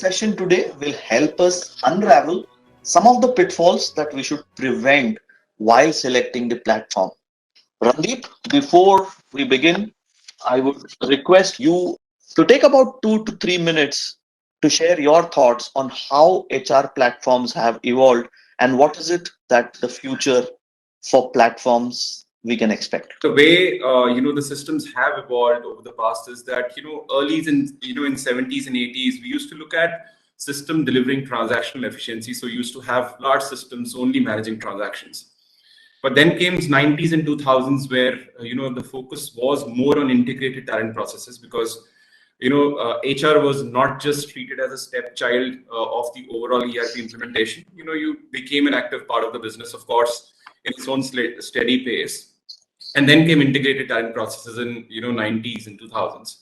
session today will help us unravel some of the pitfalls that we should prevent while selecting the platform. Randeep, before we begin, I would request you to take about 2 to 3 minutes to share your thoughts on how HR platforms have evolved and what is it that the future for platforms we can expect. The way the systems have evolved over the past is that early in 70s and 80s we used to look at system delivering transactional efficiency. So we used to have large systems only managing transactions. But then came 90s and 2000s where the focus was more on integrated talent processes, because HR was not just treated as a stepchild of the overall ERP implementation. You became an active part of the business, of course, in its own steady pace. And then came integrated talent processes in 90s and 2000s.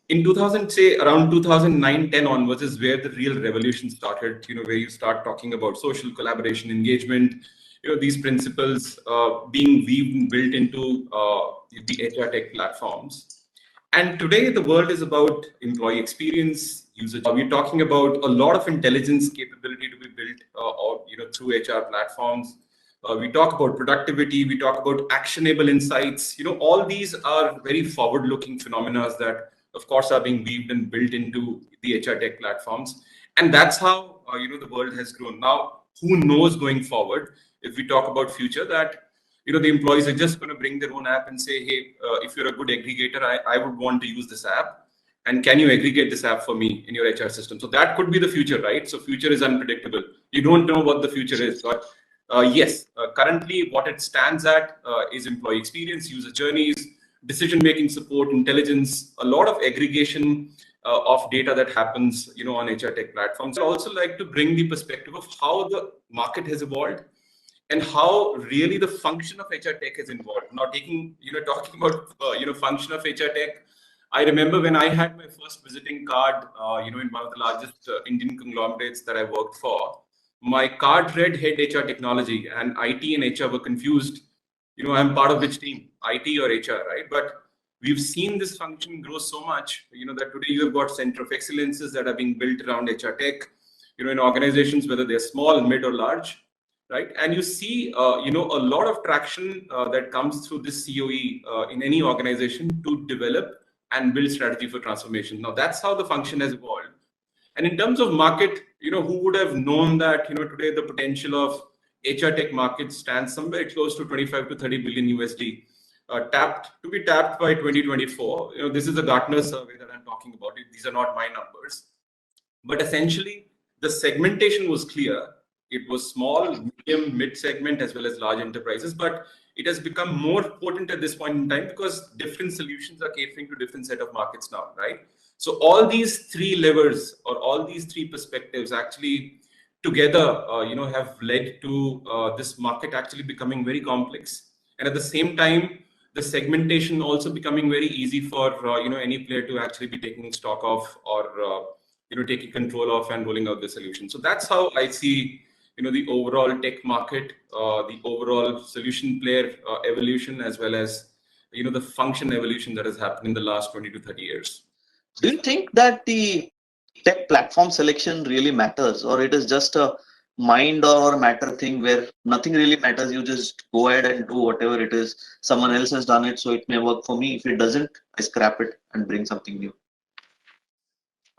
In 2000, say around 2009-10 onwards is where the real revolution started. Where you start talking about social collaboration, engagement. These principles being weaved and built into the HR tech platforms. And today the world is about employee experience, user. We're talking about a lot of intelligence capability to be built through HR platforms. We talk about productivity, we talk about actionable insights. All these are very forward-looking phenomena that, of course, are being weaved and built into the HR tech platforms. And that's how, the world has grown. Now, who knows going forward, if we talk about future, that, the employees are just going to bring their own app and say, hey, if you're a good aggregator, I would want to use this app. And can you aggregate this app for me in your HR system? So that could be the future, right? So future is unpredictable. You don't know what the future is. But yes, currently what it stands at is employee experience, user journeys, decision-making support, intelligence, a lot of aggregation of data that happens, on HR tech platforms. I also like to bring the perspective of how the market has evolved and how really the function of HR tech has evolved. Now, talking about, function of HR tech, I remember when I had my first visiting card, in one of the largest Indian conglomerates that I worked for. My card read head HR technology, and IT and HR were confused. I'm part of which team, IT or HR, right? But we've seen this function grow so much, that today you have got center of excellences that are being built around HR tech, in organizations, whether they're small, mid or large, right? And you see, a lot of traction that comes through this COE in any organization to develop and build strategy for transformation. Now, that's how the function has evolved. And in terms of market, who would have known that, today the potential of HR tech market stands somewhere close to 25 to 30 billion USD, tapped by 2024. This is a Gartner survey that I'm talking about. These are not my numbers. But essentially, the segmentation was clear. It was small, medium, mid segment, as well as large enterprises. But it has become more potent at this point in time because different solutions are catering to different set of markets now, right? So all these three levers or all these three perspectives actually together, have led to this market actually becoming very complex. And at the same time, the segmentation also becoming very easy for, any player to actually be taking stock of or, taking control of and rolling out the solution. So that's how I see, the overall tech market, the overall solution player evolution, as well as, the function evolution that has happened in the last 20 to 30 years. Do you think that the tech platform selection really matters, or it is just a mind or matter thing where nothing really matters? You just go ahead and do whatever it is. Someone else has done it, so it may work for me. If it doesn't, I scrap it and bring something new.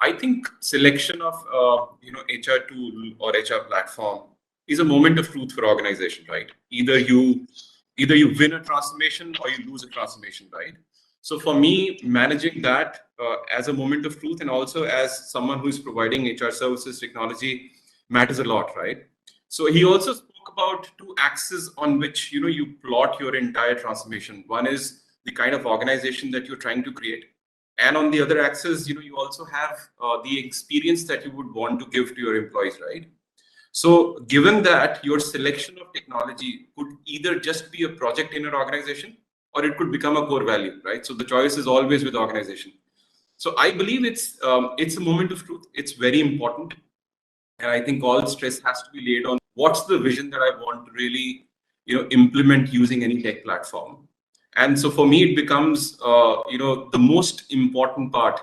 I think selection of HR tool or HR platform is a moment of truth for organization, right? Either you win a transformation or you lose a transformation, right? So for me, managing that as a moment of truth and also as someone who is providing HR services technology matters a lot, right? So he also spoke about two axes on which you plot your entire transformation. One is the kind of organization that you're trying to create, and on the other axis, you also have the experience that you would want to give to your employees, right? So given that, your selection of technology could either just be a project in your organization, or it could become a core value, right? So the choice is always with the organization. So I believe it's a moment of truth. It's very important. And I think all stress has to be laid on what's the vision that I want to really, implement using any tech platform. And so for me, it becomes, the most important part,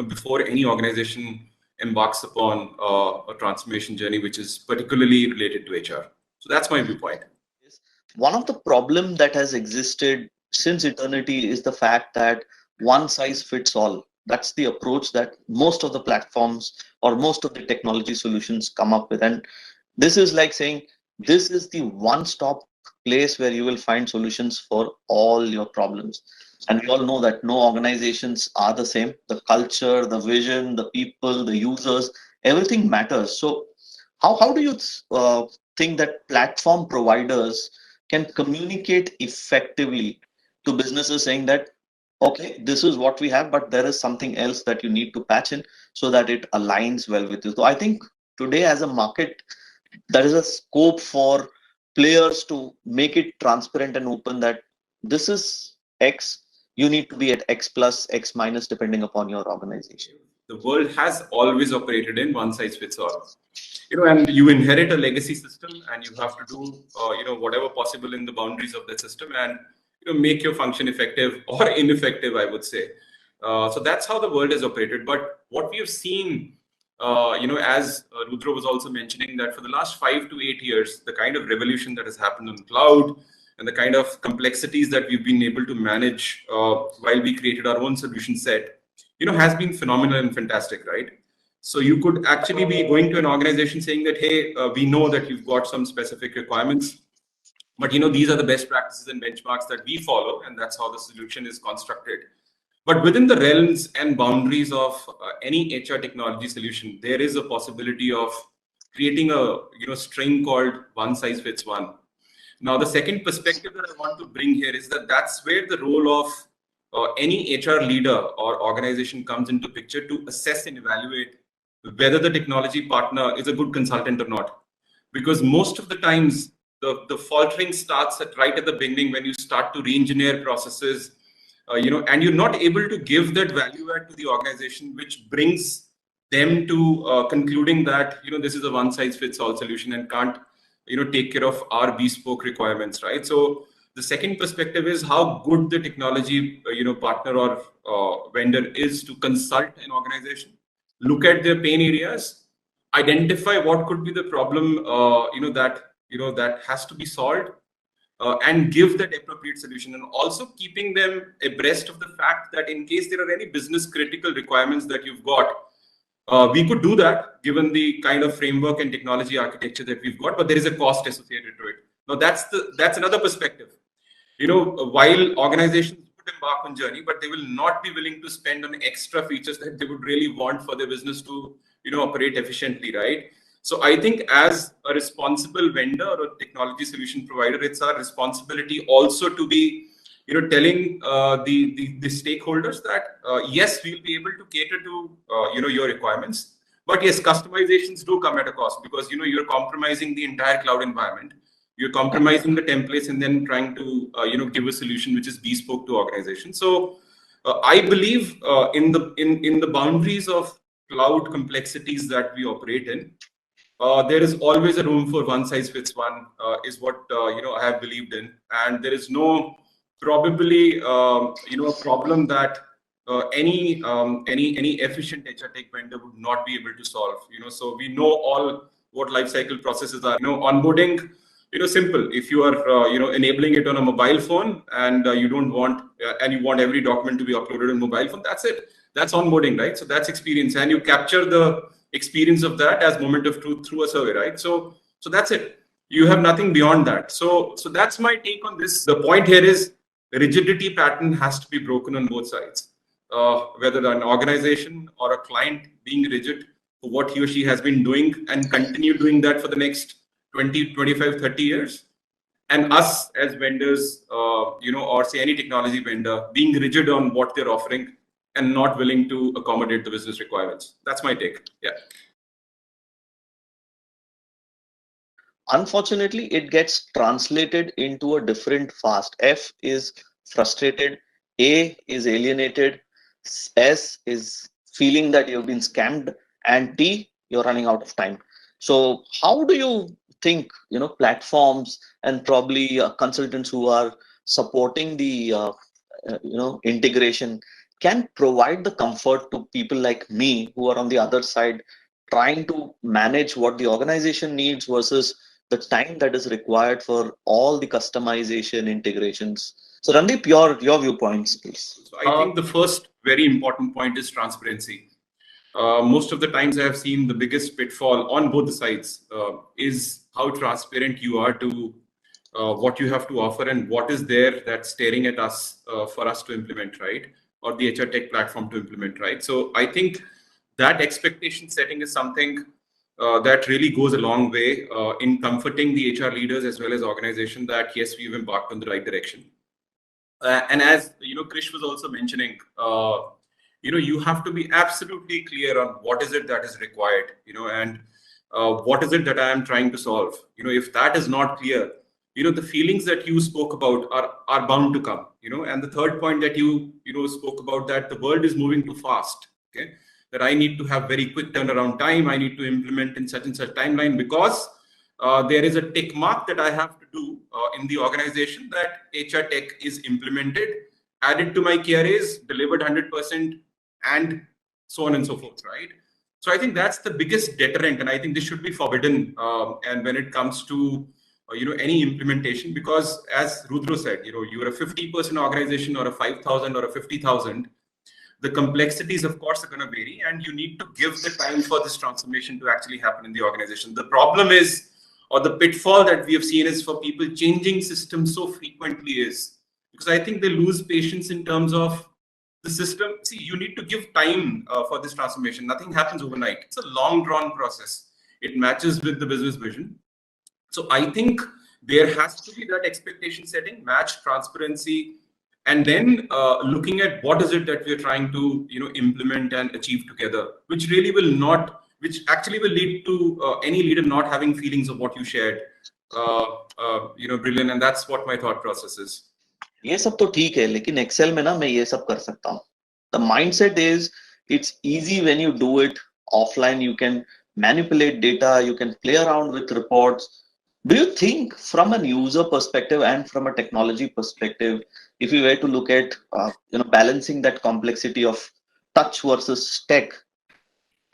before any organization embarks upon a transformation journey which is particularly related to HR. So that's my viewpoint. One of the problem that has existed since eternity is the fact that one size fits all. That's the approach that most of the platforms or most of the technology solutions come up with. And this is like saying this is the one stop place where you will find solutions for all your problems. And we all know that no organizations are the same. The culture, the vision, the people, the users, everything matters. So how do you think that platform providers can communicate effectively to businesses saying that, okay, this is what we have, but there is something else that you need to patch in so that it aligns well with you? So I think today as a market, there is a scope for players to make it transparent and open that this is X, you need to be at X plus, X minus, depending upon your organization. The world has always operated in one size fits all. And you inherit a legacy system, and you have to do whatever possible in the boundaries of that system, and make your function effective or ineffective, I would say. So that's how the world has operated. But what we have seen, as Rudra was also mentioning, that for the last 5 to 8 years, the kind of revolution that has happened on cloud and the kind of complexities that we've been able to manage while we created our own solution set, has been phenomenal and fantastic, right? So you could actually be going to an organization saying that, hey, we know that you've got some specific requirements, but these are the best practices and benchmarks that we follow, and that's how the solution is constructed. But within the realms and boundaries of any HR technology solution, there is a possibility of creating a string called one size fits one. Now, the second perspective that I want to bring here is that that's where the role of any HR leader or organization comes into picture to assess and evaluate whether the technology partner is a good consultant or not. Because most of the times, the faltering starts right at the beginning when you start to re-engineer processes, and you're not able to give that value add to the organization, which brings them to concluding that this is a one size fits all solution and can't take care of our bespoke requirements, right? So the second perspective is how good the technology partner or vendor is to consult an organization, look at their pain areas, identify what could be the problem that has to be solved, and give that appropriate solution, and also keeping them abreast of the fact that in case there are any business critical requirements that you've got, we could do that given the kind of framework and technology architecture that we've got, but there is a cost associated to it. Now that's another perspective. While organizations would embark on journey, but they will not be willing to spend on extra features that they would really want for their business to operate efficiently, right? So I think as a responsible vendor or a technology solution provider, it's our responsibility also to be telling the stakeholders that yes, we'll be able to cater to your requirements, but yes, customizations do come at a cost, because you're compromising the entire cloud environment, you're compromising the templates, and then trying to give a solution which is bespoke to organizations. So I believe in the boundaries of cloud complexities that we operate in, there is always a room for one size fits one, is what I have believed in, and there is no probably a problem that any efficient HR tech vendor would not be able to solve. So we know all what lifecycle processes are. Onboarding, simple. If you are enabling it on a mobile phone, and you don't want and you want every document to be uploaded on mobile phone, that's it. That's onboarding, right? So that's experience, and you capture the experience of that as moment of truth through a survey, right? So that's it. You have nothing beyond that. So that's my take on this. The point here is rigidity pattern has to be broken on both sides. Whether an organization or a client being rigid for what he or she has been doing and continue doing that for the next 20, 25, 30 years, and us as vendors, or say any technology vendor being rigid on what they're offering and not willing to accommodate the business requirements. That's my take. Yeah. Unfortunately, it gets translated into a different fast. F is frustrated, A is alienated, S is feeling that you've been scammed, and T, you're running out of time. So how do you think platforms and probably consultants who are supporting the integration can provide the comfort to people like me who are on the other side trying to manage what the organization needs versus the time that is required for all the customization integrations. So Randeep, your viewpoints, please. So I think the first very important point is transparency. Most of the times I have seen the biggest pitfall on both the sides is how transparent you are to what you have to offer and what is there that's staring at us for us to implement, right? Or the HR tech platform to implement, right? So I think that expectation setting is something that really goes a long way in comforting the HR leaders as well as organization that yes, we've embarked on the right direction. And as you know, Krish was also mentioning, you have to be absolutely clear on what is it that is required, and what is it that I am trying to solve. If that is not clear, the feelings that you spoke about are bound to come. And the third point that you spoke about, that the world is moving too fast. Okay, that I need to have very quick turnaround time. I need to implement in such and such timeline because there is a tick mark that I have to do in the organization that HR tech is implemented, added to my KRAs, delivered 100%, and so on and so forth, right? So I think that's the biggest deterrent, and I think this should be forbidden. And when it comes to any implementation, because as Rudro said, you're a 50-person organization or a 5,000 or a 50,000. The complexities, of course, are going to vary, and you need to give the time for this transformation to actually happen in the organization. The problem is, or the pitfall that we have seen is for people changing systems so frequently is because I think they lose patience in terms of the system. See, you need to give time for this transformation. Nothing happens overnight. It's a long drawn process. It matches with the business vision. So I think there has to be that expectation setting, match transparency, and then looking at what is it that we're trying to implement and achieve together, which really will not, which actually will lead to any leader not having feelings of what you shared, Briilian, and that's what my thought process is. ये सब तो ठीक है, लेकिन Excel में ना मैं ये सब कर सकता हूँ. The mindset is it's easy when you do it offline. You can manipulate data, you can play around with reports. Do you think from a user perspective and from a technology perspective, if you were to look at balancing that complexity of touch versus tech,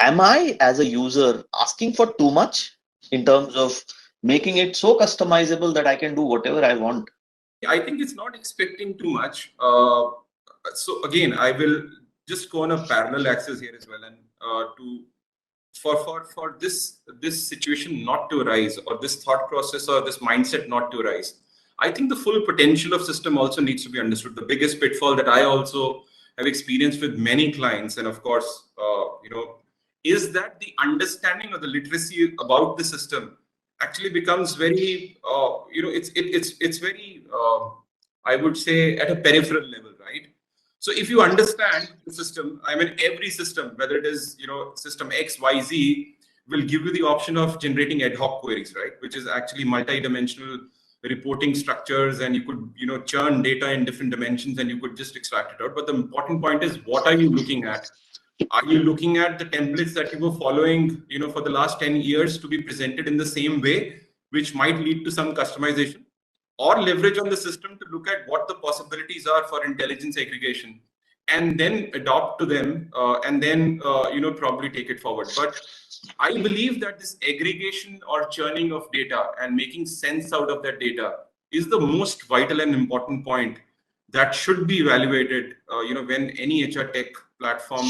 am I as a user asking for too much in terms of making it so customizable that I can do whatever I want? I think it's not expecting too much. So again, I will just go on a parallel axis here as well, and for this situation not to arise, or this thought process or this mindset not to arise, I think the full potential of system also needs to be understood. The biggest pitfall that I also have experienced with many clients, and of course, is that the understanding or the literacy about the system actually becomes very, it's very, I would say, at a peripheral level, right? So if you understand the system, I mean, every system, whether it is, system X, Y, Z, will give you the option of generating ad hoc queries, right? Which is actually multi-dimensional reporting structures, and you could, churn data in different dimensions, and you could just extract it out. But the important point is, what are you looking at? Are you looking at the templates that you were following, for the last 10 years to be presented in the same way, which might lead to some customization, or leverage on the system to look at what the possibilities are for intelligence aggregation, and then adopt to them, and then, probably take it forward. But I believe that this aggregation or churning of data and making sense out of that data is the most vital and important point that should be evaluated, when any HR tech platform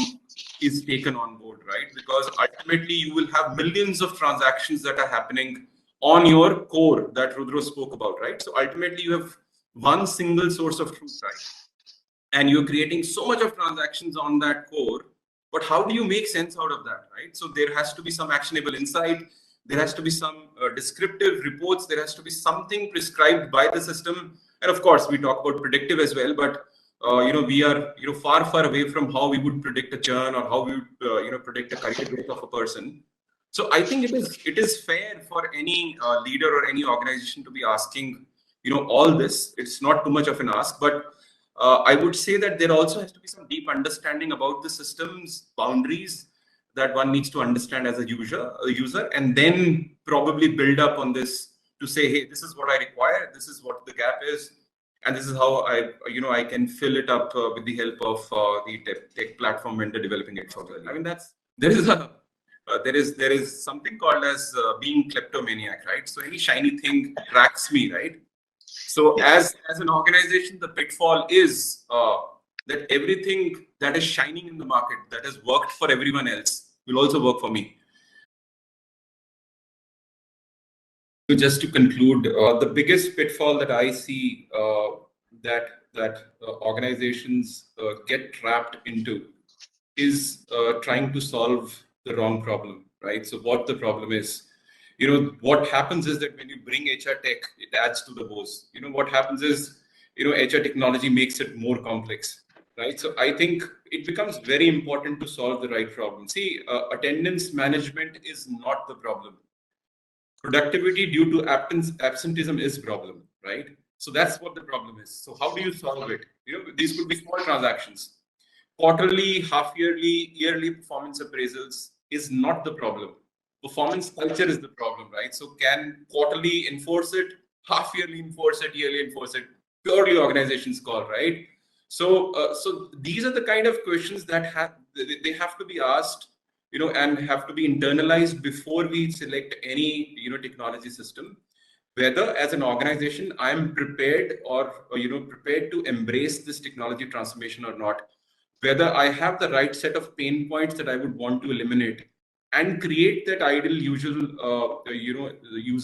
is taken on board, right? Because ultimately you will have millions of transactions that are happening on your core that Rudro spoke about, right? So ultimately you have one single source of truth, right? And you're creating so much of transactions on that core, but how do you make sense out of that, right? So there has to be some actionable insight. There has to be some descriptive reports. There has to be something prescribed by the system. And of course, we talk about predictive as well, but we are far away from how we would predict a churn or how we would predict a career growth of a person. So I think it is fair for any leader or any organization to be asking all this. It's not too much of an ask, but I would say that there also has to be some deep understanding about the system's boundaries that one needs to understand as a user, and then probably build up on this to say, hey, this is what I require, this is what the gap is, and this is how I can fill it up with the help of the tech platform vendor developing it for me. I mean, there is something called as being kleptomaniac, right? So any shiny thing attracts me, right? So as an organization, the pitfall is that everything that is shining in the market that has worked for everyone else will also work for me. Just to conclude, the biggest pitfall that I see that organizations get trapped into is trying to solve the wrong problem, right? So what the problem is, what happens is that when you bring HR tech, it adds to the woes. What happens is, HR technology makes it more complex, right? So I think it becomes very important to solve the right problem. See, attendance management is not the problem. Productivity due to absenteeism is problem, right? So that's what the problem is. So how do you solve it? These could be small transactions. Quarterly, half yearly, yearly performance appraisals is not the problem. Performance culture is the problem, right? So can quarterly enforce it, half yearly enforce it, yearly enforce it? Purely organization's call, right? So these are the kind of questions that they have to be asked, and have to be internalized before we select any, technology system. Whether as an organization I'm prepared or prepared to embrace this technology transformation or not, whether I have the right set of pain points that I would want to eliminate and create that ideal user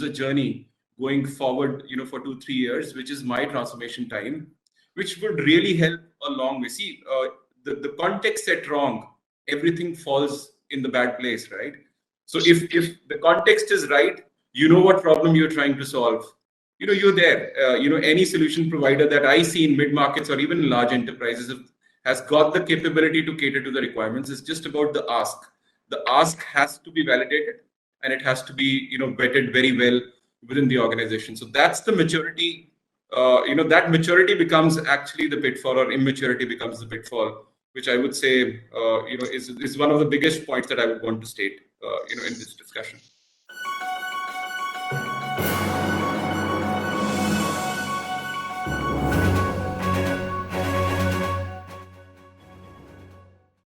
journey going forward, for 2-3 years, which is my transformation time, which would really help a long way. See, the context set wrong, everything falls in the bad place, right? So if the context is right, you know what problem you're trying to solve. You're there. Any solution provider that I see in mid markets or even large enterprises has got the capability to cater to the requirements. It's just about the ask. The ask has to be validated, and it has to be vetted very well within the organization. So that's the maturity. That maturity becomes actually the pitfall, or immaturity becomes the pitfall, which I would say is one of the biggest points that I would want to state in this discussion.